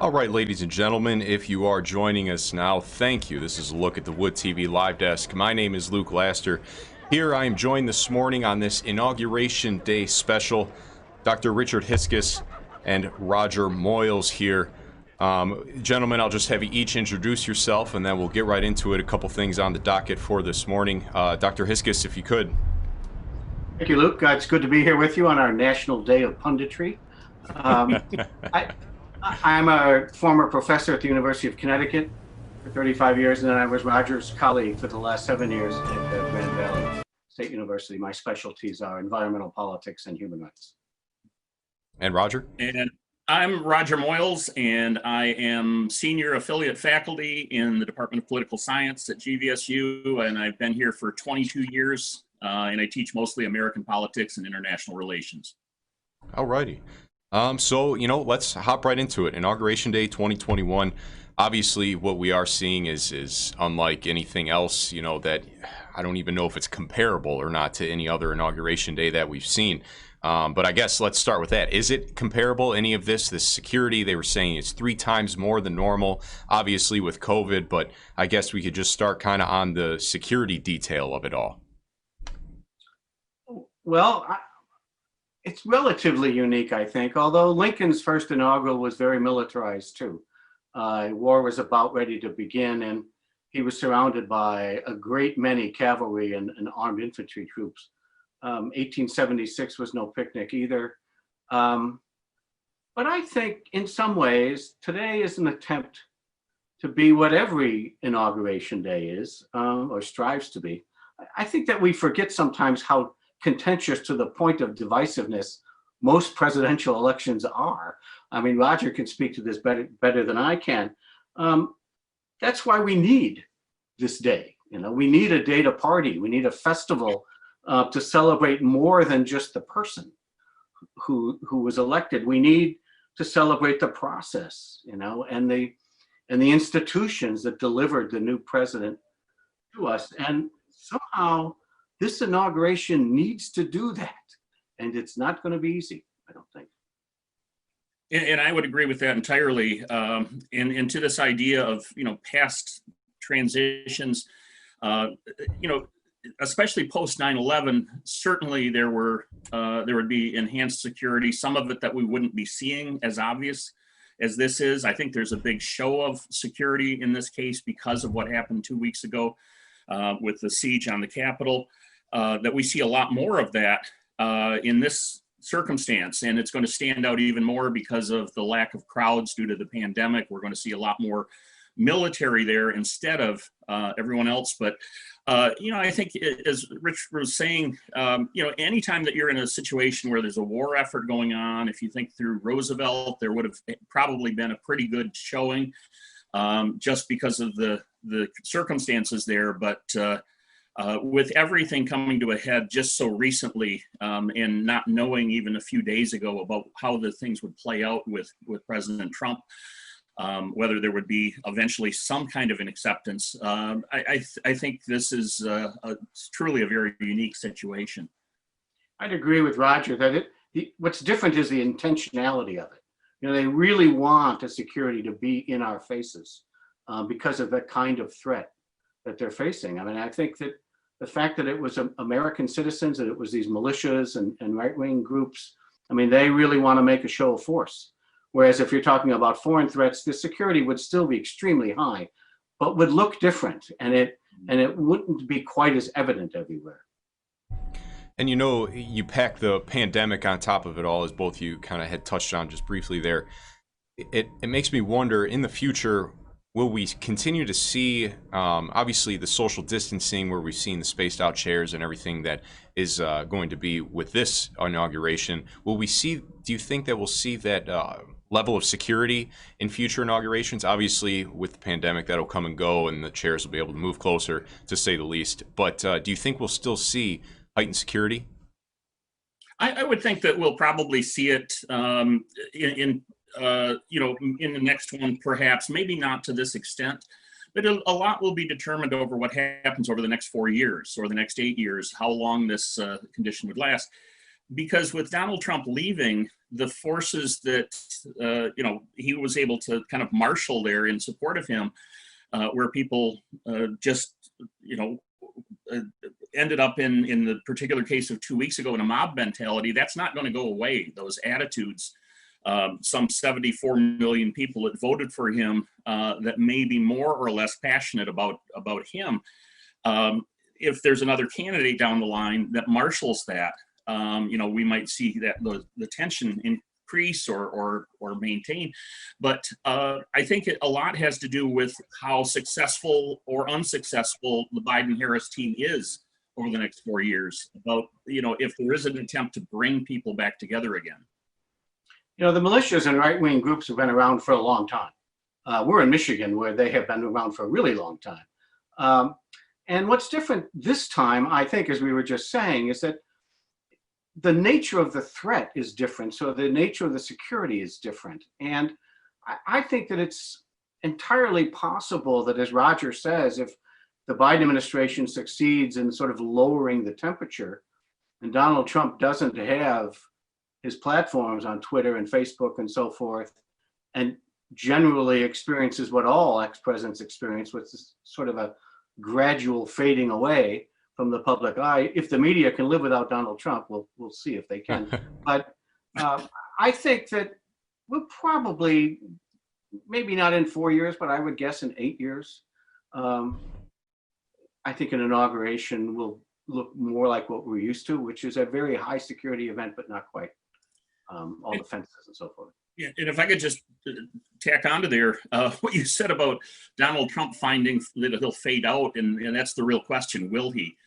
All right, ladies and gentlemen, if you are joining us now, thank you. This is a look at the Wood TV Live Desk. My name is Luke Laster. Here I am joined this morning on this Inauguration Day special. Dr. Richard Hiskis and Roger Moyles here. Gentlemen, I'll just have you each introduce yourself, and then we'll get right into it. A couple things on the docket for this morning. Dr. Hiskis, if you could. Thank you, Luke. It's good to be here with you on our National Day of Punditry. I'm a former professor at the University of Connecticut for 35 years, and then I was Roger's colleague for the last 7 years at Grand Valley State University. My specialties are environmental politics and human rights. And Roger? And I'm Roger Moyles, and I am senior affiliate faculty in the Department of Political Science at GVSU, and I've been here for 22 years, and I teach mostly American politics and international relations. All righty. So, let's hop right into it. Inauguration Day 2021. Obviously, what we are seeing is unlike anything else, that I don't even know if it's comparable or not to any other Inauguration Day that we've seen. But I guess let's start with that. Is it comparable, any of this security? They were saying it's 3 times more than normal, obviously with COVID, but I guess we could just start kind of on the security detail of it all. Well, it's relatively unique, I think, although Lincoln's first inaugural was very militarized too. War was about ready to begin, and he was surrounded by a great many cavalry and armed infantry troops. 1876 was no picnic either. But I think in some ways, today is an attempt to be what every inauguration day is, or strives to be. I think that we forget sometimes how contentious to the point of divisiveness most presidential elections are. I mean, Roger can speak to this better than I can. That's why we need this day. We need a day to party. We need a festival to celebrate more than just the person who was elected. We need to celebrate the process, and the institutions that delivered the new president to us. And somehow this inauguration needs to do that, and it's not going to be easy, I don't think. And I would agree with that entirely. And to this idea of past transitions, especially post 9/11, certainly there would be enhanced security. Some of it that we wouldn't be seeing as obvious as this is. I think there's a big show of security in this case because of what happened 2 weeks ago with the siege on the Capitol. That we see a lot more of that in this circumstance, and it's going to stand out even more because of the lack of crowds due to the pandemic. We're going to see a lot more military there instead of everyone else. But I think, as Rich was saying, anytime that you're in a situation where there's a war effort going on, if you think through Roosevelt, there would have probably been a pretty good showing just because of the circumstances there. But with everything coming to a head just so recently, and not knowing even a few days ago about how the things would play out with President Trump, whether there would be eventually some kind of an acceptance, I think this is truly a very unique situation. I'd agree with Roger that what's different is the intentionality of it. They really want the security to be in our faces because of the kind of threat that they're facing. I mean, I think that the fact that it was American citizens, that it was these militias and right-wing groups, I mean, they really want to make a show of force. Whereas if you're talking about foreign threats, the security would still be extremely high, but would look different, and it wouldn't be quite as evident everywhere. And you pack the pandemic on top of it all, as both you kind of had touched on just briefly there. It makes me wonder, in the future, will we continue to see, obviously, the social distancing where we've seen the spaced out chairs and everything that is going to be with this inauguration? Will we see, do you think that we'll see that level of security in future inaugurations? Obviously, with the pandemic, that'll come and go and the chairs will be able to move closer, to say the least. But do you think we'll still see heightened security? I would think that we'll probably see it in the next one, perhaps, maybe not to this extent, but a lot will be determined over what happens over the next 4 years or the next 8 years, how long this condition would last. because with Donald Trump leaving, the forces that he was able to kind of marshal there in support of him, where people just ended up in the particular case of 2 weeks ago in a mob mentality, that's not going to go away. Those attitudes, some 74 million people that voted for him that may be more or less passionate about him. If there's another candidate down the line that marshals that, we might see that the tension increase or maintain. But I think a lot has to do with how successful or unsuccessful the Biden-Harris team is over the next 4 years. About if there is an attempt to bring people back together again. The militias and right-wing groups have been around for a long time. We're in Michigan, where they have been around for a really long time. And what's different this time, I think, as we were just saying, is that the nature of the threat is different. So the nature of the security is different. And I think that it's entirely possible that, as Roger says, if the Biden administration succeeds in sort of lowering the temperature and Donald Trump doesn't have his platforms on Twitter and Facebook and so forth, and generally experiences what all ex-presidents experience, which is sort of a gradual fading away from the public eye. If the media can live without Donald Trump, we'll see if they can. But I think that we'll probably, maybe not in 4 years, but I would guess in 8 years, I think an inauguration will look more like what we're used to, which is a very high security event, but not quite. All the fences and so forth. Yeah, and if I could just tack onto there, what you said about Donald Trump finding that he'll fade out, and that's the real question. Will he?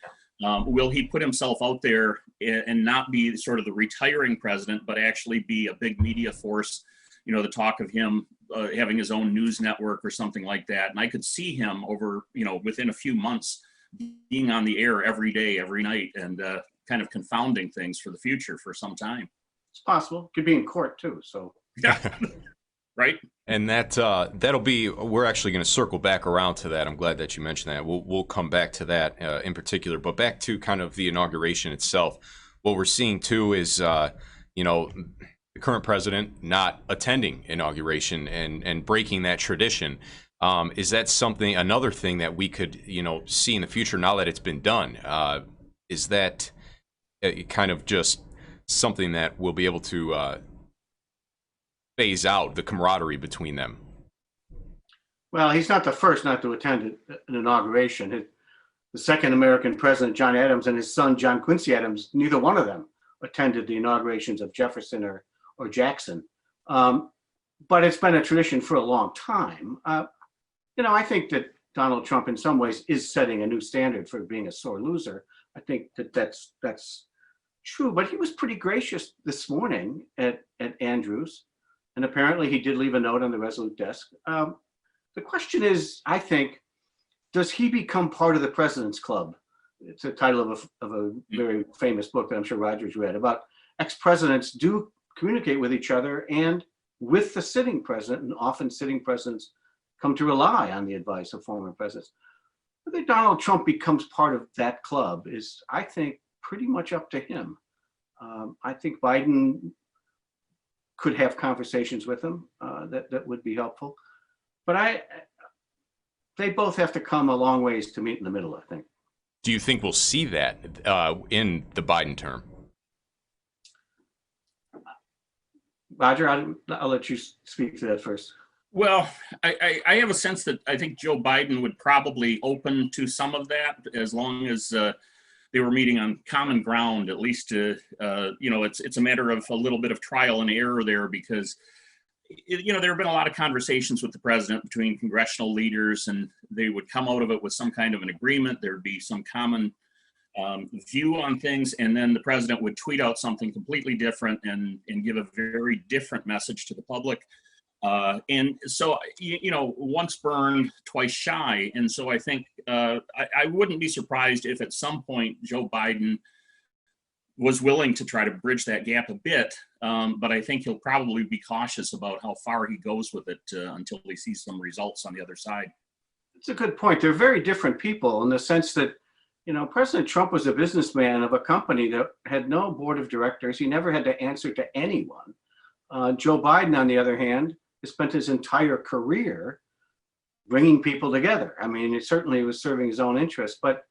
Will he put himself out there and not be sort of the retiring president, but actually be a big media force? The talk of him having his own news network or something like that. And I could see him over, within a few months being on the air every day, every night, and kind of confounding things for the future for some time. It's possible. Could be in court too. So yeah, right. And that'll be. We're actually going to circle back around to that. I'm glad that you mentioned that. We'll come back to that in particular. But back to kind of the inauguration itself. What we're seeing too is the current president not attending inauguration and breaking that tradition. Is that another thing that we could see in the future now that it's been done? Is that kind of just something that we'll be able to phase out the camaraderie between them? Well, he's not the first not to attend an inauguration. The second American president, John Adams, and his son, John Quincy Adams, neither one of them attended the inaugurations of Jefferson or Jackson. But it's been a tradition for a long time. I think that Donald Trump in some ways is setting a new standard for being a sore loser. I think that's true, but he was pretty gracious this morning at Andrews, and apparently he did leave a note on the Resolute desk. The question is, I think, does he become part of the President's Club? It's a title of a very famous book that I'm sure Roger's read, about ex-presidents do communicate with each other and with the sitting president, and often sitting presidents come to rely on the advice of former presidents. Whether Donald Trump becomes part of that club is, I think, pretty much up to him. I think Biden could have conversations with him that would be helpful. But they both have to come a long ways to meet in the middle, I think. Do you think we'll see that in the Biden term? Roger, I'll let you speak to that first. Well, I have a sense that I think Joe Biden would probably open to some of that, as long as they were meeting on common ground. At least, it's a matter of a little bit of trial and error there, because there have been a lot of conversations with the president between congressional leaders, and they would come out of it with some kind of an agreement. There'd be some common view on things, and then the president would tweet out something completely different and give a very different message to the public. And so, once burned, twice shy. And so I think I wouldn't be surprised if at some point Joe Biden was willing to try to bridge that gap a bit. But I think he'll probably be cautious about how far he goes with it until he sees some results on the other side. It's a good point. They're very different people in the sense that President Trump was a businessman of a company that had no board of directors. He never had to answer to anyone. Joe Biden, on the other hand, has spent his entire career bringing people together. I mean, it certainly was serving his own interests, but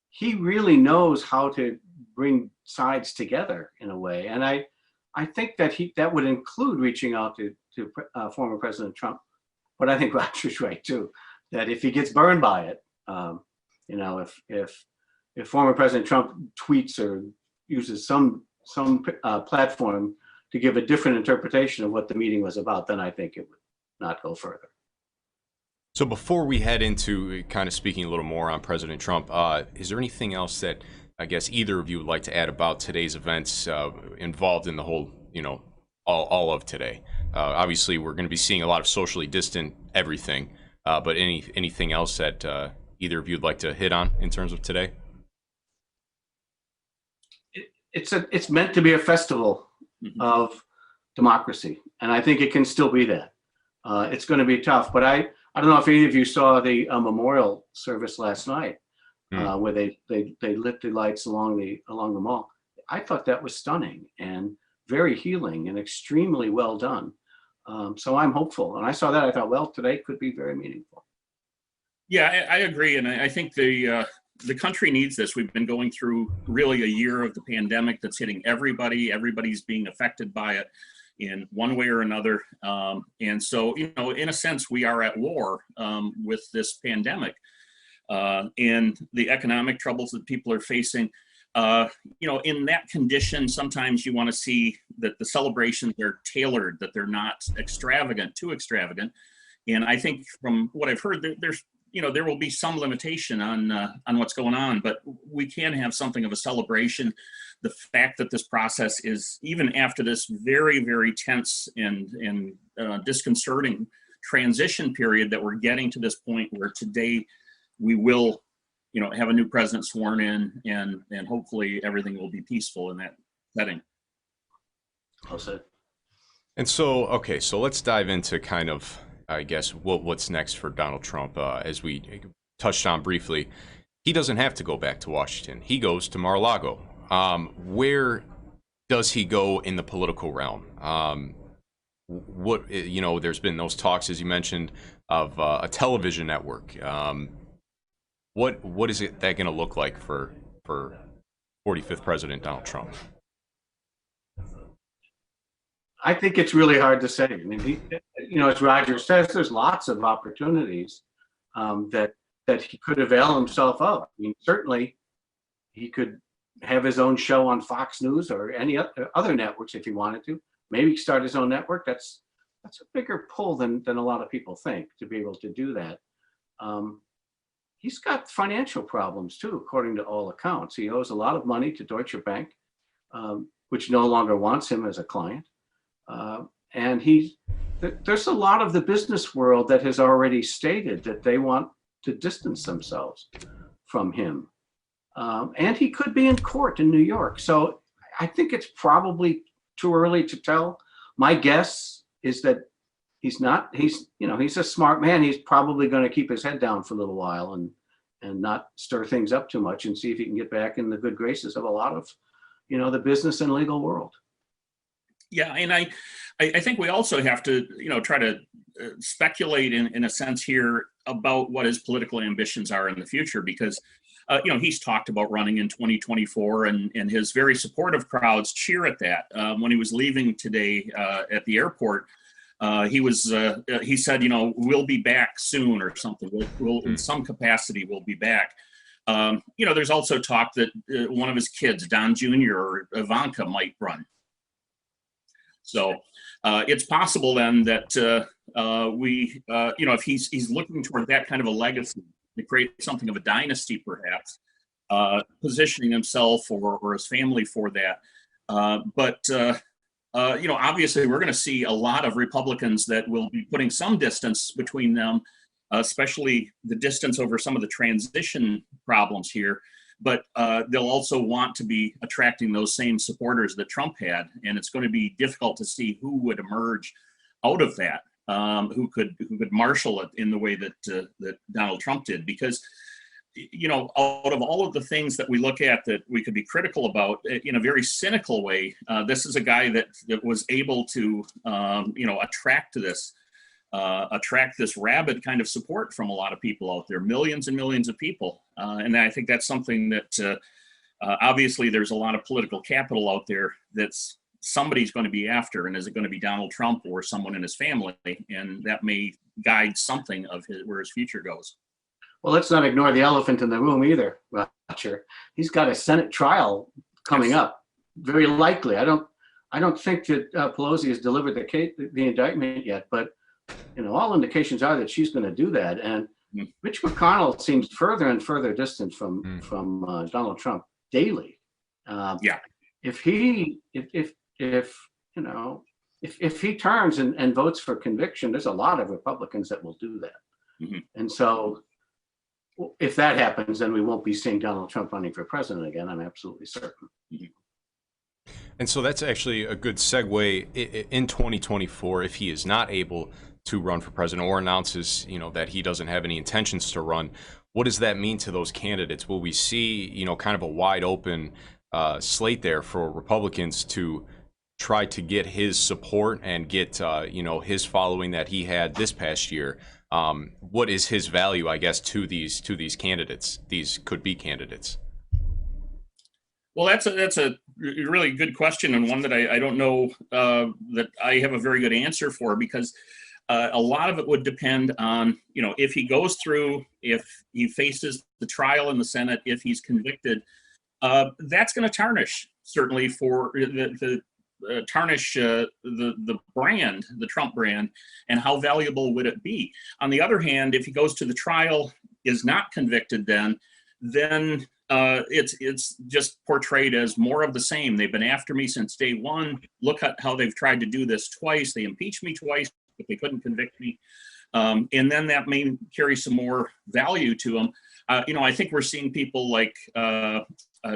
he really knows how to bring sides together in a way. And I think that would include reaching out to former President Trump. But I think Roger's right too, that if he gets burned by it, if former President Trump tweets or uses some platform to give a different interpretation of what the meeting was about, then I think it would not go further. So before we head into kind of speaking a little more on President Trump, is there anything else that I guess either of you would like to add about today's events involved in the whole, all of today? Obviously, we're going to be seeing a lot of socially distant everything, but anything else that either of you would like to hit on in terms of today? It's meant to be a festival of democracy, and I think it can still be that. It's going to be tough, but I don't know if any of you saw the memorial service last night, where they lit the lights along the mall. I thought that was stunning and very healing and extremely well done. So I'm hopeful, and I saw that. I thought, well, today could be very meaningful. Yeah, I agree, and I think the country needs this. We've been going through really a year of the pandemic that's hitting everybody. Everybody's being affected by it in one way or another. And so, in a sense, we are at war with this pandemic and the economic troubles that people are facing. In that condition, sometimes you want to see that the celebrations are tailored, that they're not too extravagant. And I think from what I've heard, there will be some limitation on what's going on, but we can have something of a celebration. The fact that this process is, even after this very, very tense and disconcerting transition period, that we're getting to this point where today we will, have a new president sworn in, and hopefully everything will be peaceful in that setting. Well said. And so, okay, so let's dive into kind of, I guess, what's next for Donald Trump. As we touched on briefly, he doesn't have to go back to Washington. He goes to Mar-a-Lago. Where does he go in the political realm? There's been those talks, as you mentioned, of a television network. What is that going to look like for 45th President Donald Trump? I think it's really hard to say. I mean, as Roger says, there's lots of opportunities that he could avail himself of. I mean, certainly he could have his own show on Fox News or any other networks if he wanted to. Maybe start his own network. That's a bigger pull than a lot of people think, to be able to do that. He's got financial problems too, according to all accounts. He owes a lot of money to Deutsche Bank, which no longer wants him as a client. And there's a lot of the business world that has already stated that they want to distance themselves from him. And he could be in court in New York. So I think it's probably too early to tell. My guess is that he's a smart man. He's probably going to keep his head down for a little while and not stir things up too much, and see if he can get back in the good graces of a lot of, the business and legal world. Yeah, and I think we also have to, try to speculate in a sense here about what his political ambitions are in the future, because, he's talked about running in 2024, and his very supportive crowds cheer at that. When he was leaving today at the airport, he said, we'll be back soon or something. We'll in some capacity, we'll be back. There's also talk that one of his kids, Don Jr. or Ivanka, might run. So it's possible then that if he's looking toward that kind of a legacy, to create something of a dynasty, perhaps, positioning himself or his family for that. But obviously we're going to see a lot of Republicans that will be putting some distance between them, especially the distance over some of the transition problems here. But they'll also want to be attracting those same supporters that Trump had, and it's going to be difficult to see who would emerge out of that, who could marshal it in the way that Donald Trump did. Because out of all of the things that we look at that we could be critical about in a very cynical way, this is a guy that was able to, attract this rabid kind of support from a lot of people out there, millions and millions of people. And I think that's something that obviously there's a lot of political capital out there that's somebody's going to be after. And is it going to be Donald Trump or someone in his family? And that may guide something of where his future goes. Well, let's not ignore the elephant in the room either, Roger. He's got a Senate trial coming up, very likely. I don't think that Pelosi has delivered the indictment yet, but all indications are that she's going to do that. And Mitch McConnell seems further and further distant from Donald Trump daily. If he turns and votes for conviction, there's a lot of Republicans that will do that. And so if that happens, then we won't be seeing Donald Trump running for president again. I'm absolutely certain. And so that's actually a good segue in 2024. If he is not able to run for president or announces, that he doesn't have any intentions to run, what does that mean to those candidates? Will we see, kind of a wide open slate there for Republicans to try to get his support and get, his following that he had this past year? What is his value, I guess, to these candidates, these could-be candidates? Well, that's a really good question, and one that I don't know that I have a very good answer for, because a lot of it would depend on, if he goes through, if he faces the trial in the Senate, if he's convicted, that's going to tarnish, certainly, for the brand, the Trump brand, and how valuable would it be? On the other hand, if he goes to the trial, is not convicted, then it's just portrayed as more of the same. They've been after me since day one. Look at how they've tried to do this twice. They impeached me twice, but they couldn't convict me. And then that may carry some more value to them. I think we're seeing people like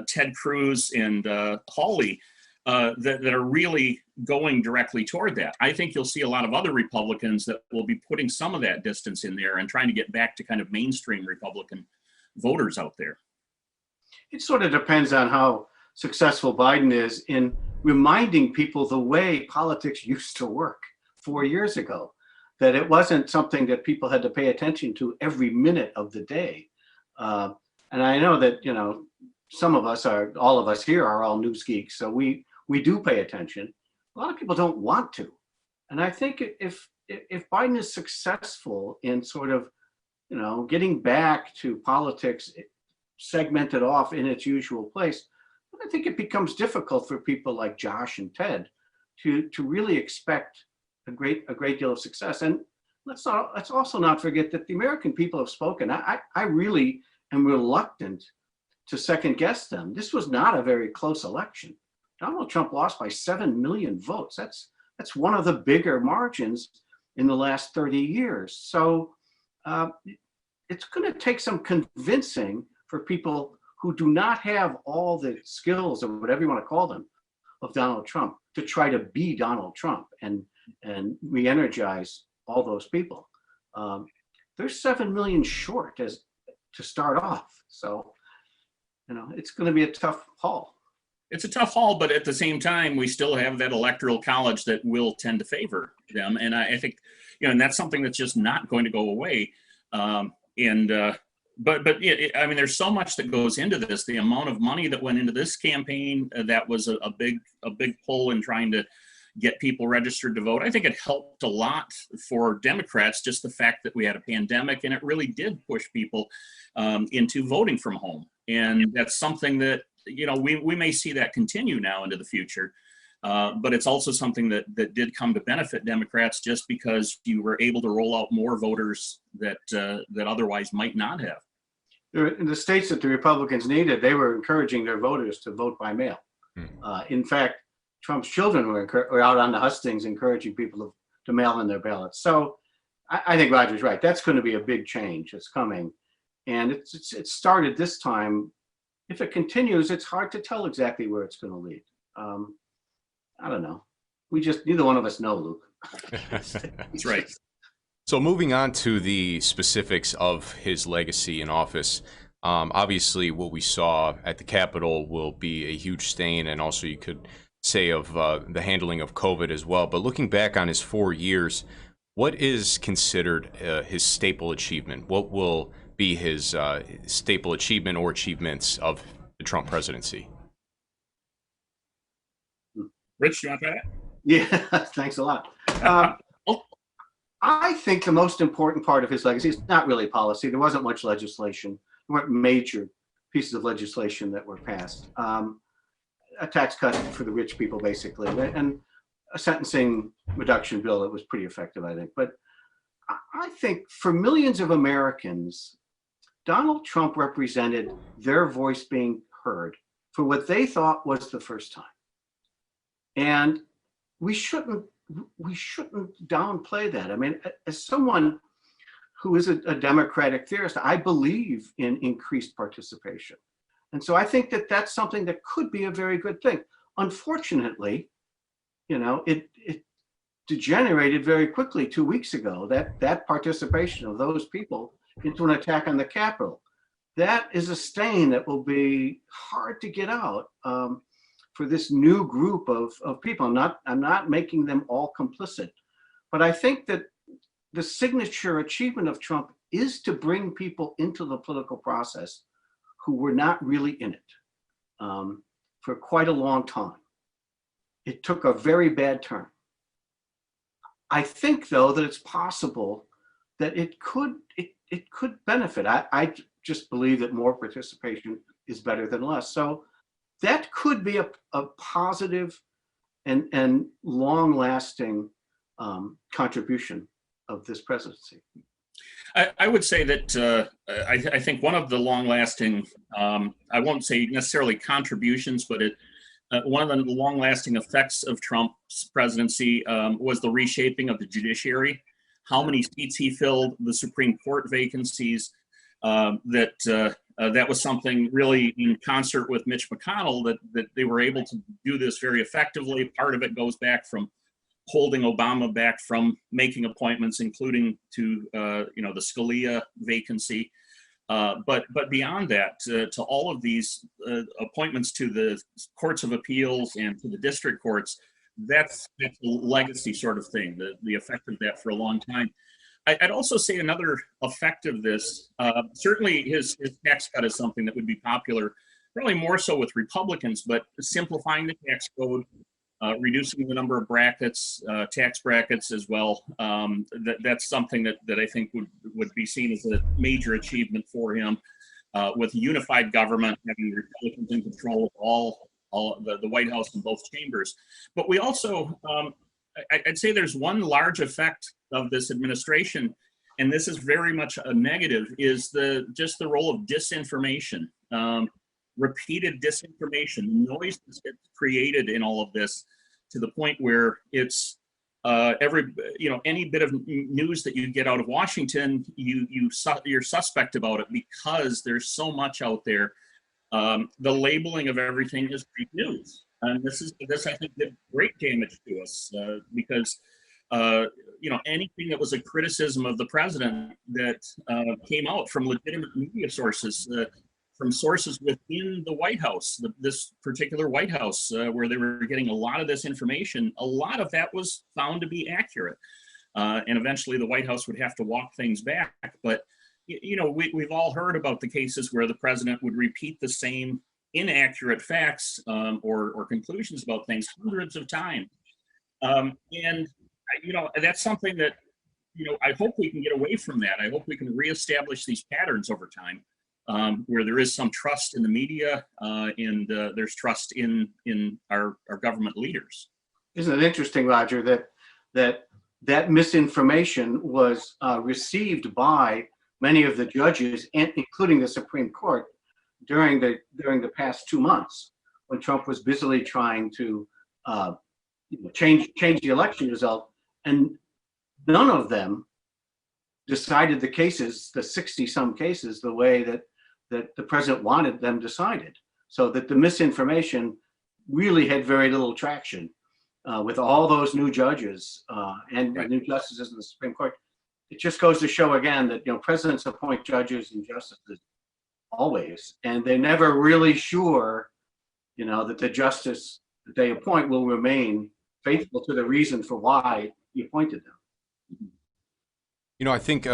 Ted Cruz and Hawley that are really going directly toward that. I think you'll see a lot of other Republicans that will be putting some of that distance in there and trying to get back to kind of mainstream Republican voters out there. It sort of depends on how successful Biden is in reminding people the way politics used to work 4 years ago, that it wasn't something that people had to pay attention to every minute of the day. And I know that, some of us all of us here are all news geeks, so we do pay attention. A lot of people don't want to. And I think if Biden is successful in sort of, getting back to politics segmented off in its usual place, I think it becomes difficult for people like Josh and Ted to really expect a great deal of success. And let's also not forget that the American people have spoken. I really am reluctant to second guess them. This was not a very close election. Donald Trump lost by 7 million votes. That's one of the bigger margins in the last 30 years. So it's going to take some convincing for people who do not have all the skills, or whatever you want to call them, of Donald Trump, to try to be Donald Trump and re-energize all those people. There's 7 million short to start off. So, it's going to be a tough haul. It's a tough haul, but at the same time, we still have that electoral college that will tend to favor them. And I think, and that's something that's just not going to go away. But there's so much that goes into this. The amount of money that went into this campaign, that was a big pull in trying to get people registered to vote. I think it helped a lot for Democrats, just the fact that we had a pandemic, and it really did push people into voting from home. And that's something that, we may see that continue now into the future. But it's also something that did come to benefit Democrats, just because you were able to roll out more voters that otherwise might not have. In the states that the Republicans needed, they were encouraging their voters to vote by mail. In fact, Trump's children were out on the hustings encouraging people to mail in their ballots. So I think Roger's right. That's going to be a big change. It's coming. And it started this time. If it continues, it's hard to tell exactly where it's going to lead. I don't know. Neither one of us know, Luke. That's right. So moving on to the specifics of his legacy in office, Obviously, what we saw at the Capitol will be a huge stain, and also you could say of the handling of COVID as well. But looking back on his 4 years, what is considered his staple achievement? What will be his staple achievement or achievements of the Trump presidency? Rich, you want that? Yeah, thanks a lot. I think the most important part of his legacy is not really policy. There wasn't much legislation. There weren't major pieces of legislation that were passed. A tax cut for the rich people, basically, and a sentencing reduction bill that was pretty effective, I think. But I think for millions of Americans, Donald Trump represented their voice being heard for what they thought was the first time. And we shouldn't downplay that. I mean, as someone who is a democratic theorist, I believe in increased participation. And so I think that that's something that could be a very good thing. Unfortunately, it degenerated very quickly 2 weeks ago, that participation of those people into an attack on the Capitol. That is a stain that will be hard to get out for this new group of people. I'm not making them all complicit, but I think that the signature achievement of Trump is to bring people into the political process who were not really in it for quite a long time. It took a very bad turn. I think, though, that it's possible that it could benefit. I just believe that more participation is better than less. So that could be a positive and long-lasting contribution of this presidency. I would say that I think one of the long-lasting, I won't say necessarily contributions, but one of the long-lasting effects of Trump's presidency was the reshaping of the judiciary. How many seats he filled, the Supreme Court vacancies, that was something really in concert with Mitch McConnell that they were able to do this very effectively. Part of it goes back from holding Obama back from making appointments, including to the Scalia vacancy. But beyond that, to all of these appointments to the courts of appeals and to the district courts, that's a legacy sort of thing, the effect of that for a long time. I'd also say another effect of this, certainly his tax cut is something that would be popular, probably more so with Republicans, but simplifying the tax code, reducing the number of brackets, tax brackets as well. That's something that I think would be seen as a major achievement for him, with a unified government, having Republicans in control of all the White House and both chambers. But we also, I'd say there's one large effect of this administration, and this is very much a negative, is just the role of disinformation, repeated disinformation, noise that's created in all of this, to the point where it's any bit of news that you get out of Washington, you're suspect about it because there's so much out there. The labeling of everything is fake news, and this I think did great damage to us because anything that was a criticism of the president that came out from legitimate media sources, from sources within the White House, this particular White House, where they were getting a lot of this information, a lot of that was found to be accurate, and eventually the White House would have to walk things back, but. We've all heard about the cases where the president would repeat the same inaccurate facts or conclusions about things hundreds of times. And that's something that, I hope we can get away from that. I hope we can reestablish these patterns over time, where there is some trust in the media and there's trust in our government leaders. Isn't it interesting, Roger, that misinformation was received by many of the judges, including the Supreme Court, during the past 2 months, when Trump was busily trying to change the election result, and none of them decided the cases, the 60-some cases, the way that the president wanted them decided. So that the misinformation really had very little traction with all those new judges and Right. new justices in the Supreme Court. It just goes to show again that presidents appoint judges and justices always, and they're never really sure, that the justice that they appoint will remain faithful to the reason for why he appointed them. I think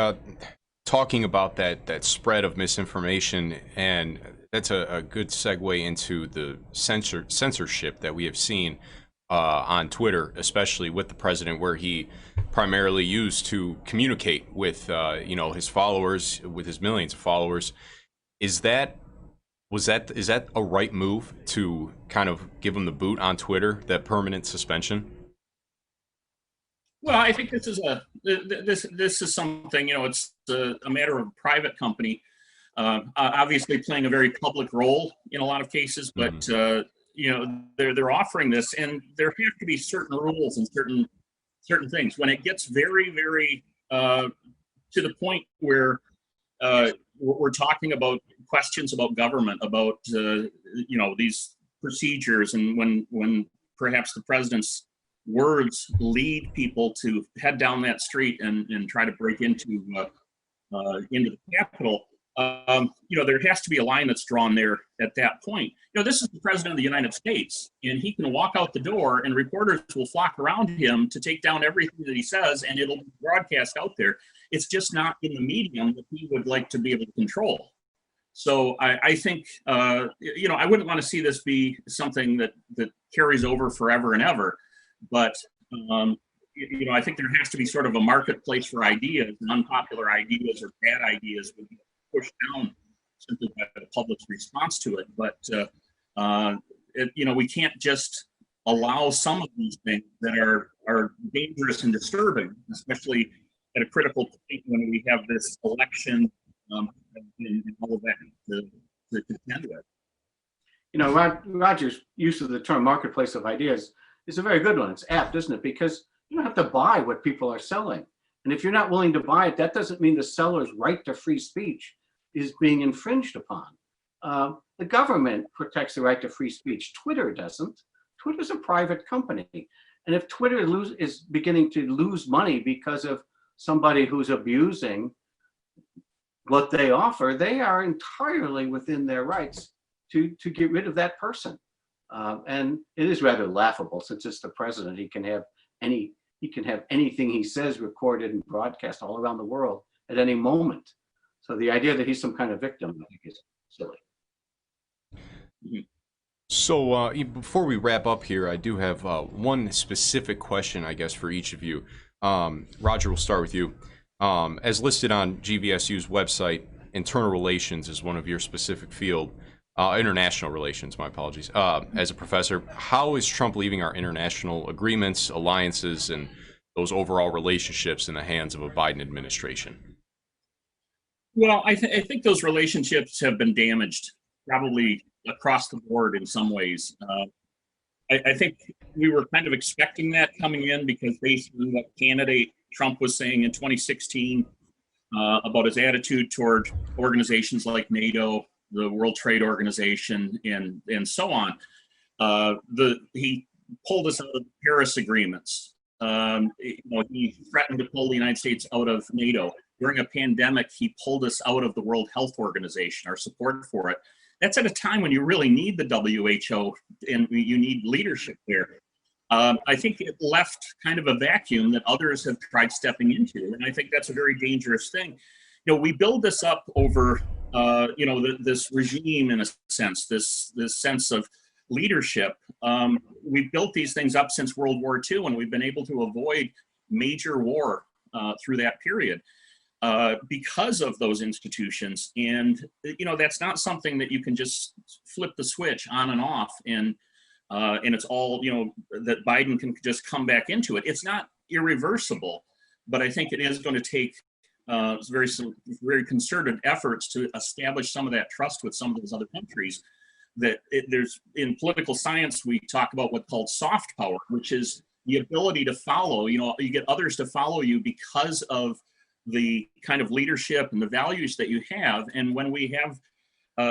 talking about that spread of misinformation, and that's a good segue into the censorship that we have seen on Twitter, especially with the president, where he primarily used to communicate with his followers, with his millions of followers. Is that a right move to kind of give him the boot on Twitter, that permanent suspension? Well, I think this is something, it's a matter of a private company, obviously playing a very public role in a lot of cases, but they're offering this, and there have to be certain rules and certain things. When it gets very, very to the point where we're talking about questions about government, about these procedures, and when perhaps the president's words lead people to head down that street and try to break into the Capitol, there has to be a line that's drawn there at that point. This is the president of the United States, and he can walk out the door and reporters will flock around him to take down everything that he says, and it'll be broadcast out there. It's just not in the medium that he would like to be able to control. So I think, I wouldn't want to see this be something that carries over forever and ever. But, I think there has to be sort of a marketplace for ideas, and unpopular ideas or bad ideas would be pushed down simply by the public's response to it. But, we can't just allow some of these things that are dangerous and disturbing, especially at a critical point when we have this election and all of that to contend with. Roger's use of the term marketplace of ideas is a very good one. It's apt, isn't it? Because you don't have to buy what people are selling. And if you're not willing to buy it, that doesn't mean the seller's right to free speech is being infringed upon. The government protects the right to free speech. Twitter doesn't. Twitter's a private company. And if Twitter is beginning to lose money because of somebody who's abusing what they offer, they are entirely within their rights to get rid of that person. And it is rather laughable, since it's the president. He can have anything he says recorded and broadcast all around the world at any moment. So the idea that he's some kind of victim, I think, is silly. So before we wrap up here, I do have one specific question, I guess, for each of you. Roger, we'll start with you. As listed on GVSU's website, internal relations is one of your specific field. International relations, my apologies. As a professor, how is Trump leaving our international agreements, alliances, and those overall relationships in the hands of a Biden administration? Well, I think those relationships have been damaged, probably across the board in some ways. I think we were kind of expecting that coming in, because based on what candidate Trump was saying in 2016 about his attitude toward organizations like NATO, the World Trade Organization, and so on. He pulled us out of the Paris agreements. He threatened to pull the United States out of NATO. During a pandemic, he pulled us out of the World Health Organization, our support for it. That's at a time when you really need the WHO and you need leadership there. I think it left kind of a vacuum that others have tried stepping into, and I think that's a very dangerous thing. We build this up over this regime, in a sense, this sense of leadership. We've built these things up since World War II, and we've been able to avoid major war through that period because of those institutions. And that's not something that you can just flip the switch on and off, and it's all that Biden can just come back into it. It's not irreversible, but I think it is going to take very concerted efforts to establish some of that trust with some of those other countries. There's in political science, we talk about what's called soft power, which is the ability to follow. You get others to follow you because of the kind of leadership and the values that you have. And when we have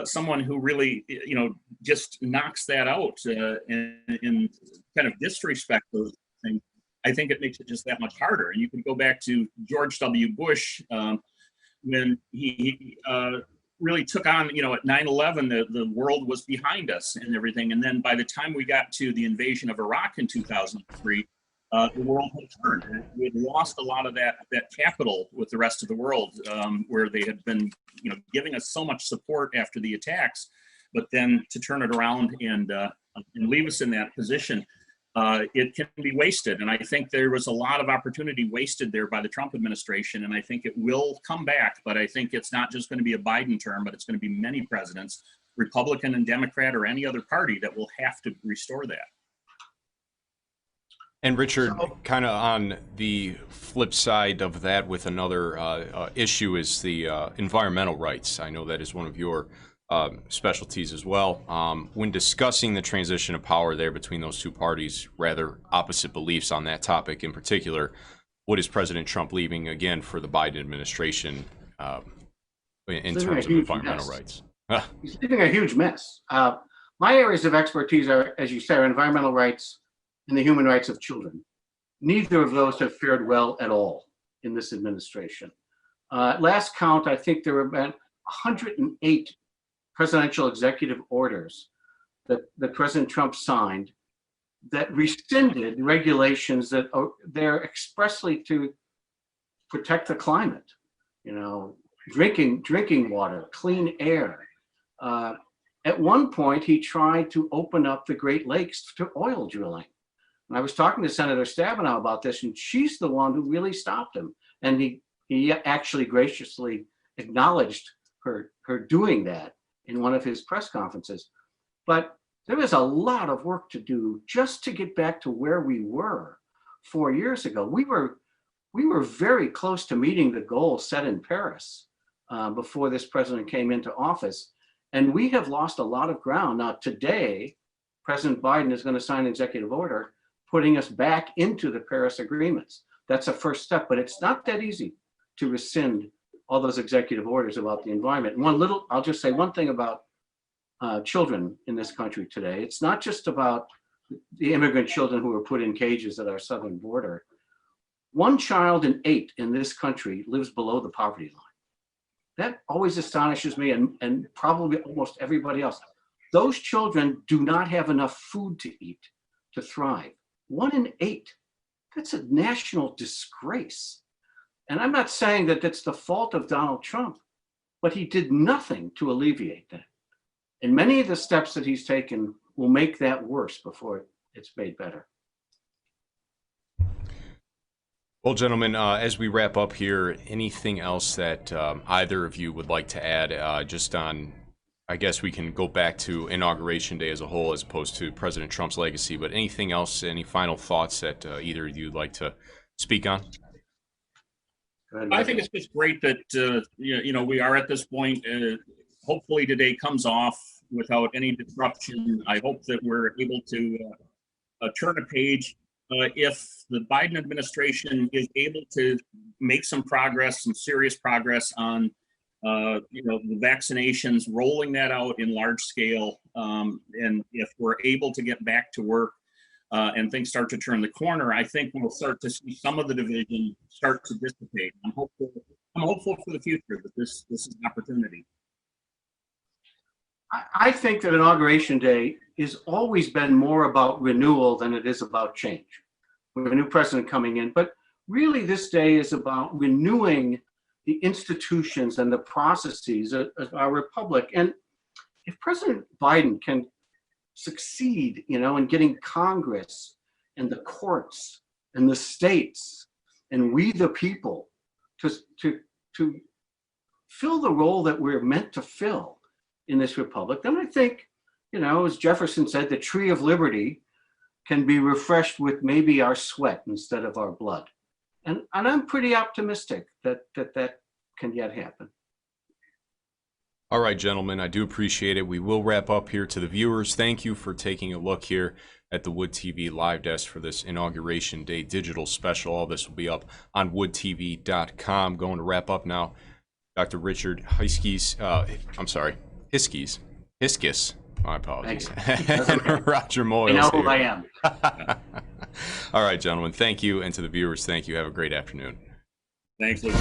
someone who really, just knocks that out and kind of disrespect those things, I think it makes it just that much harder. And you can go back to George W. Bush when he really took on, at 9/11, the world was behind us and everything. And then by the time we got to the invasion of Iraq in 2003, the world had turned. We had lost a lot of that capital with the rest of the world, where they had been, giving us so much support after the attacks, but then to turn it around and leave us in that position, it can be wasted. And I think there was a lot of opportunity wasted there by the Trump administration. And I think it will come back, but I think it's not just going to be a Biden term, but it's going to be many presidents, Republican and Democrat or any other party, that will have to restore that. And Richard, kind of on the flip side of that, with another issue, is the environmental rights. I know that is one of your specialties as well. When discussing the transition of power there between those two parties, rather opposite beliefs on that topic in particular, what is President Trump leaving again for the Biden administration in terms of environmental rights? He's leaving a huge mess. My areas of expertise are, as you say, environmental rights and the human rights of children. Neither of those have fared well at all in this administration. Last count, I think there have been 108 presidential executive orders that President Trump signed that rescinded regulations that are there expressly to protect the climate. Drinking water, clean air. At one point, he tried to open up the Great Lakes to oil drilling. And I was talking to Senator Stabenow about this, and she's the one who really stopped him. And he actually graciously acknowledged her doing that in one of his press conferences. But there is a lot of work to do just to get back to where we were 4 years ago. We were very close to meeting the goal set in Paris before this president came into office. And we have lost a lot of ground. Now, today, President Biden is going to sign an executive order putting us back into the Paris agreements. That's a first step, but it's not that easy to rescind all those executive orders about the environment. And I'll just say one thing about children in this country today. It's not just about the immigrant children who are put in cages at our southern border. 1 child in 8 in this country lives below the poverty line. That always astonishes me, and probably almost everybody else. Those children do not have enough food to eat to thrive. 1 in 8. That's a national disgrace. And I'm not saying that that's the fault of Donald Trump, but he did nothing to alleviate that. And many of the steps that he's taken will make that worse before it's made better. Well, gentlemen, as we wrap up here, anything else that either of you would like to add just on, I guess we can go back to Inauguration Day as a whole as opposed to President Trump's legacy, but anything else, any final thoughts that either of you would like to speak on? I think it's just great that, we are at this point. Hopefully today comes off without any disruption. I hope that we're able to turn a page. If the Biden administration is able to make some progress, some serious progress on, the vaccinations, rolling that out in large scale, and if we're able to get back to work and things start to turn the corner, I think we'll start to see some of the division start to dissipate. I'm hopeful for the future that this is an opportunity. I think that Inauguration Day has always been more about renewal than it is about change. We have a new president coming in, but really this day is about renewing the institutions and the processes of our republic. And if President Biden can succeed, in getting Congress and the courts and the states and we the people to fill the role that we're meant to fill in this republic, then I think, as Jefferson said, the tree of liberty can be refreshed with maybe our sweat instead of our blood. And I'm pretty optimistic that can yet happen. All right, gentlemen, I do appreciate it. We will wrap up here. To the viewers, thank you for taking a look here at the Wood TV live desk for this Inauguration Day digital special. All this will be up on woodtv.com. Going to wrap up now. Dr. Richard Hiskis, Hiskis, my apologies. And Roger Moyles. You know who here. I am. All right, gentlemen, thank you. And to the viewers, thank you. Have a great afternoon. Thanks, Luke.